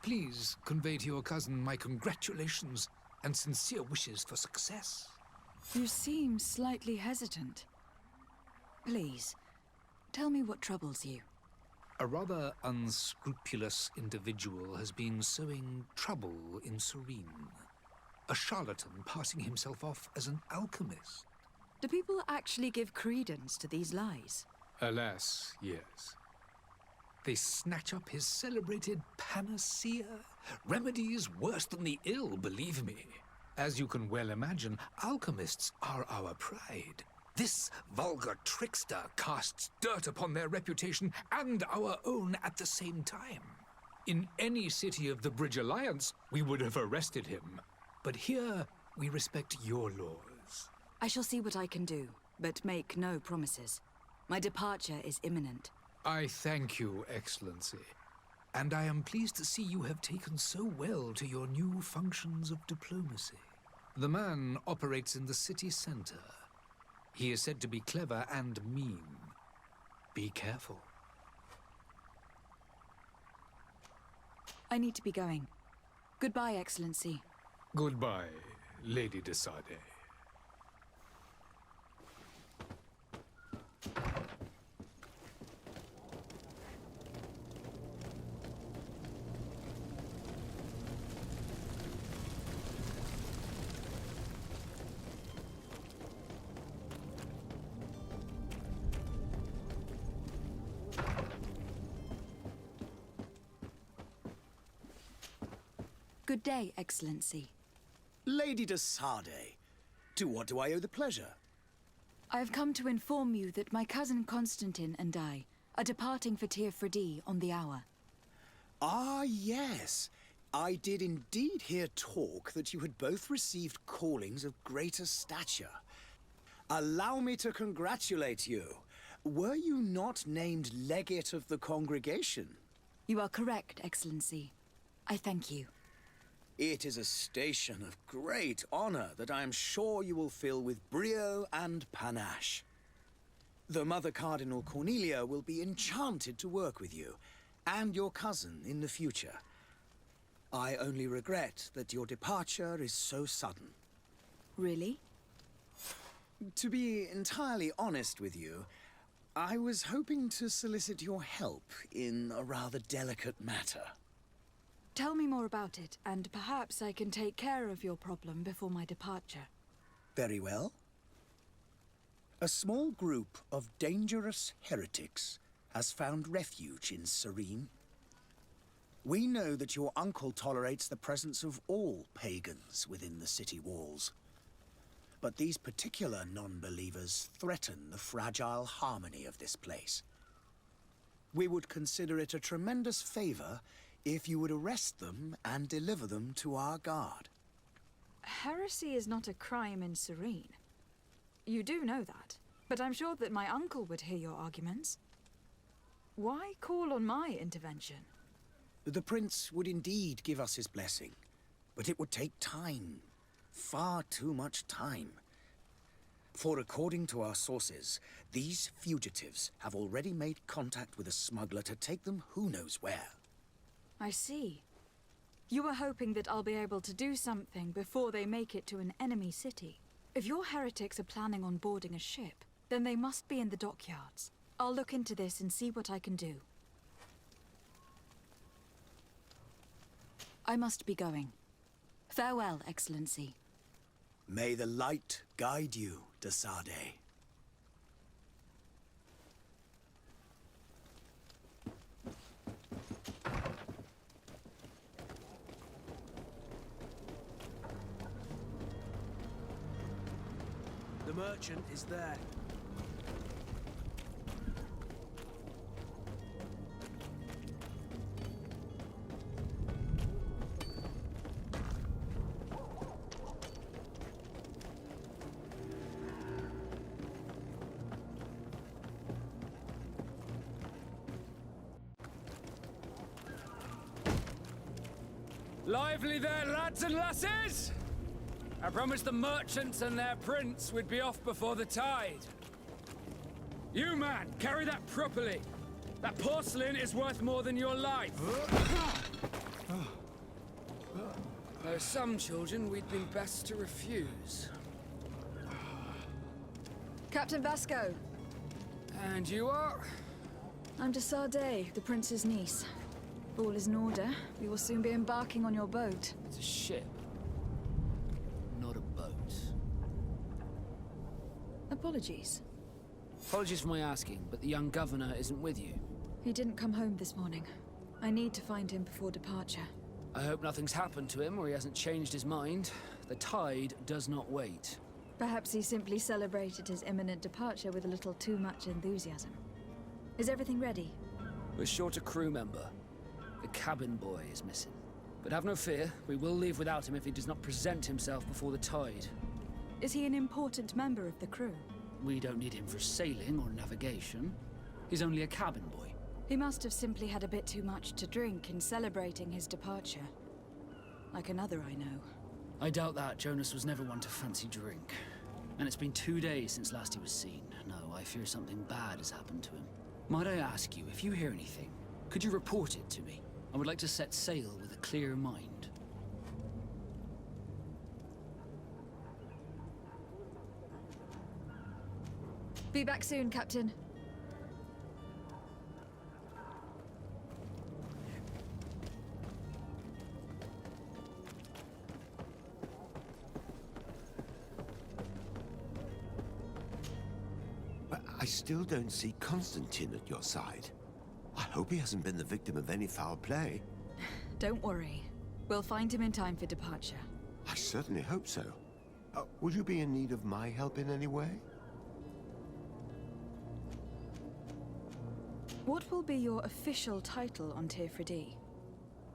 Please convey to your cousin my congratulations and sincere wishes for success. You seem slightly hesitant. Please, tell me what troubles you. A rather unscrupulous individual has been sowing trouble in Serene. A charlatan passing himself off as an alchemist. Do people actually give credence to these lies? Alas, yes. They snatch up his celebrated panacea. Remedies worse than the ill, believe me. As you can well imagine, alchemists are our pride. This vulgar trickster casts dirt upon their reputation and our own at the same time. In any city of the Bridge Alliance, we would have arrested him. But here, we respect your laws. I shall see what I can do, but make no promises. My departure is imminent. I thank you, Excellency. And I am pleased to see you have taken so well to your new functions of diplomacy. The man operates in the city center. He is said to be clever and mean. Be careful. I need to be going. Goodbye, Excellency. Goodbye, Lady de Sade. Good day, Excellency. Lady de Sade, to what do I owe the pleasure? I have come to inform you that my cousin Constantine and I are departing for Tir-Fredi on the hour. Ah, yes. I did indeed hear talk that you had both received callings of greater stature. Allow me to congratulate you. Were you not named legate of the congregation? You are correct, Excellency. I thank you. It is a station of great honor that I am sure you will fill with brio and panache. The Mother Cardinal Cornelia will be enchanted to work with you, and your cousin in the future. I only regret that your departure is so sudden. Really? To be entirely honest with you, I was hoping to solicit your help in a rather delicate matter. Tell me more about it, and perhaps I can take care of your problem before my departure. Very well. A small group of dangerous heretics has found refuge in Serene. We know that your uncle tolerates the presence of all pagans within the city walls. But these particular non-believers threaten the fragile harmony of this place. We would consider it a tremendous favor if you would arrest them and deliver them to our guard. Heresy is not a crime in Serene. You do know that, but I'm sure that my uncle would hear your arguments. Why call on my intervention? The prince would indeed give us his blessing, but it would take time. Far too much time. For according to our sources, these fugitives have already made contact with a smuggler to take them who knows where. I see. You were hoping that I'll be able to do something before they make it to an enemy city. If your heretics are planning on boarding a ship, then they must be in the dockyards. I'll look into this and see what I can do. I must be going. Farewell, Excellency. May the light guide you, de Sade. The merchant is there. Lively there, lads and lasses! I promised the merchants and their prince we'd be off before the tide. You, man, carry that properly. That porcelain is worth more than your life. are some children we'd been best to refuse. Captain Vasco, And you are? I'm de Sade, the prince's niece. If all is in order, we will soon be embarking on your boat. It's a ship. Not a boat. Apologies. Apologies for my asking, but the young governor isn't with you. He didn't come home this morning. I need to find him before departure. I hope nothing's happened to him or he hasn't changed his mind. The tide does not wait. Perhaps he simply celebrated his imminent departure with a little too much enthusiasm. Is everything ready? We're short a crew member. The cabin boy is missing. But have no fear, we will leave without him if he does not present himself before the tide. Is he an important member of the crew? We don't need him for sailing or navigation. He's only a cabin boy. He must have simply had a bit too much to drink in celebrating his departure. Like another I know. I doubt that. Jonas was never one to fancy drink. And it's been 2 days since last he was seen. No, I fear something bad has happened to him. Might I ask you, if you hear anything, could you report it to me? I would like to set sail with a clear mind. Be back soon, Captain. But I still don't see Constantine at your side. I hope he hasn't been the victim of any foul play. Don't worry. We'll find him in time for departure. I certainly hope so. Would you be in need of my help in any way? What will be your official title on Tirfredi?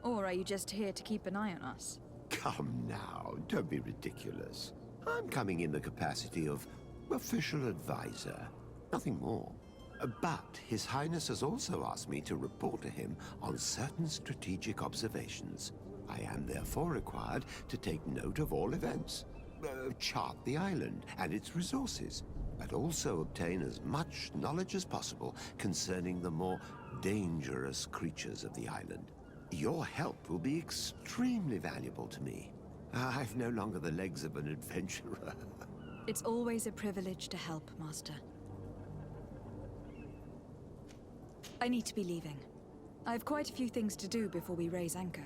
Or are you just here to keep an eye on us? Come now, don't be ridiculous. I'm coming in the capacity of official advisor, nothing more. But His Highness has also asked me to report to him on certain strategic observations. I am therefore required to take note of all events, chart the island and its resources, but also obtain as much knowledge as possible concerning the more dangerous creatures of the island. Your help will be extremely valuable to me. I've no longer the legs of an adventurer. It's always a privilege to help, Master. I need to be leaving. I have quite a few things to do before we raise anchor.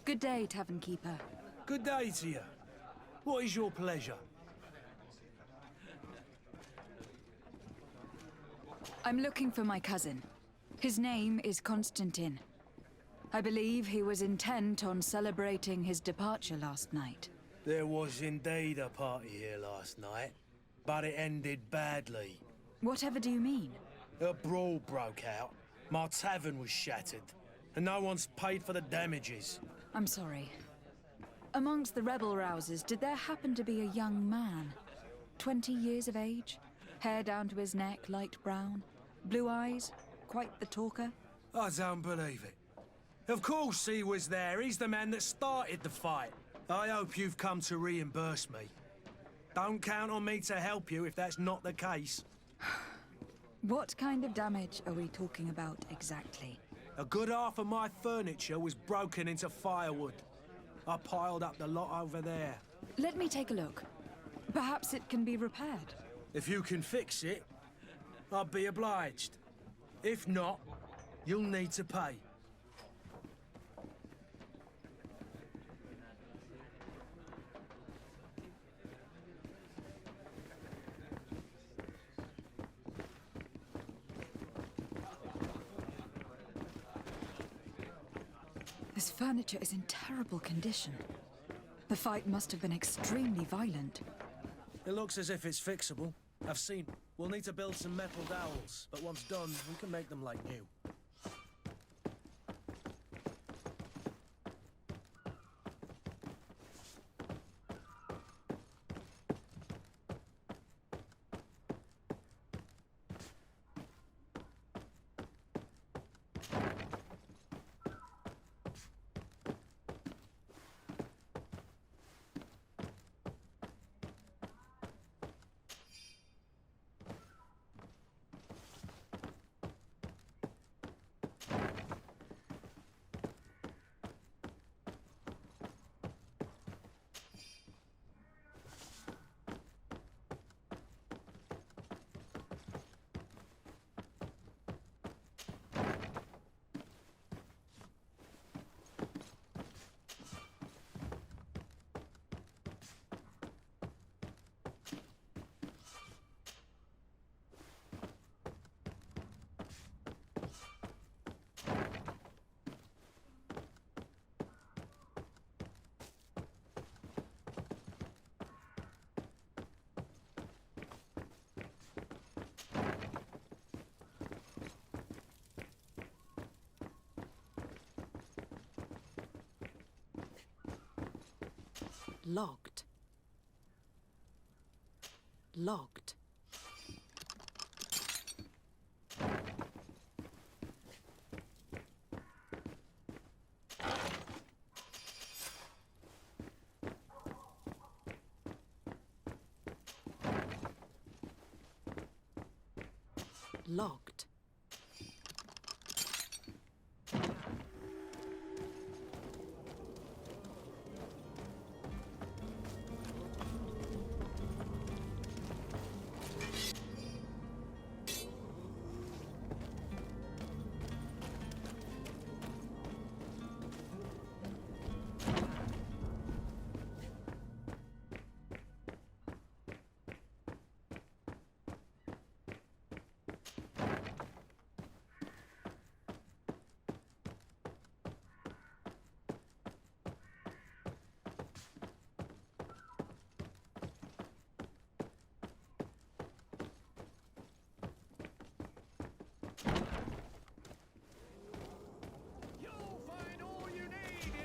Good day, Tavern Keeper. Good day to you. What is your pleasure? I'm looking for my cousin. His name is Constantine. I believe he was intent on celebrating his departure last night. There was indeed a party here last night, but it ended badly. Whatever do you mean? A brawl broke out. My tavern was shattered, and no one's paid for the damages. I'm sorry. Amongst the rebel rousers, did there happen to be a young man? 20 years of age? Hair down to his neck, light brown? Blue eyes? Quite the talker? I don't believe it. Of course he was there. He's the man that started the fight. I hope you've come to reimburse me. Don't count on me to help you if that's not the case. What kind of damage are we talking about exactly? A good half of my furniture was broken into firewood. I piled up the lot over there. Let me take a look. Perhaps it can be repaired. If you can fix it, I'll be obliged. If not, you'll need to pay. This furniture is in terrible condition. The fight must have been extremely violent. It looks as if it's fixable. I've seen. We'll need to build some metal dowels, but once done, we can make them like new. Logged. Logged. Logged.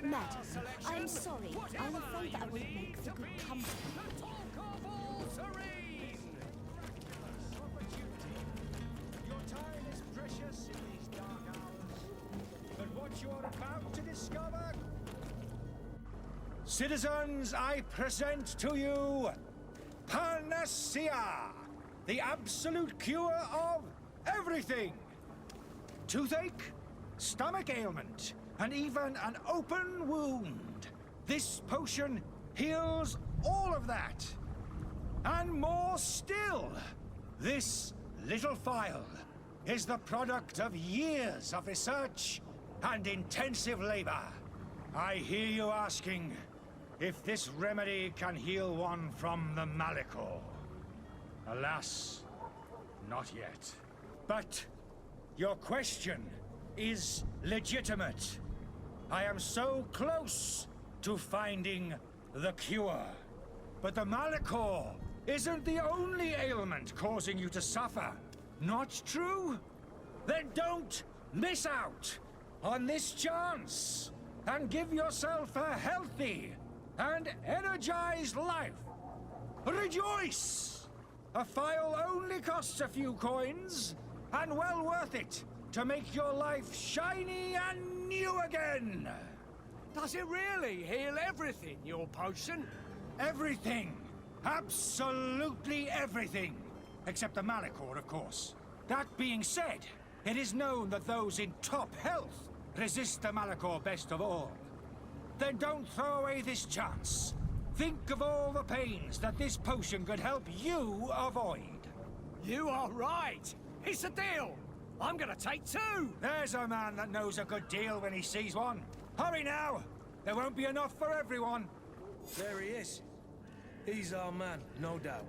Madam, I'm sorry. I'm afraid I won't make for good company. Your time is precious in these dark hours. But what you are about to discover... Citizens, I present to you Panacea, the absolute cure of everything. Toothache, stomach ailment, and even an open wound. This potion heals all of that. And more still. This little phial is the product of years of research and intensive labor. I hear you asking if this remedy can heal one from the Malachor. Alas, not yet. But your question is legitimate. I am so close to finding the cure. But the Malachor isn't the only ailment causing you to suffer. Not true? Then don't miss out on this chance and give yourself a healthy and energized life. Rejoice! A phial only costs a few coins, and well worth it to make your life shiny and new again. Does it really heal everything, your potion? Everything. Absolutely everything. Except the Malachor, of course. That being said, it is known that those in top health resist the Malachor best of all. Then don't throw away this chance. Think of all the pains that this potion could help you avoid. You are right. It's a deal. I'm gonna take two. There's a man that knows a good deal when he sees one. Hurry now. There won't be enough for everyone. There he is. He's our man, no doubt.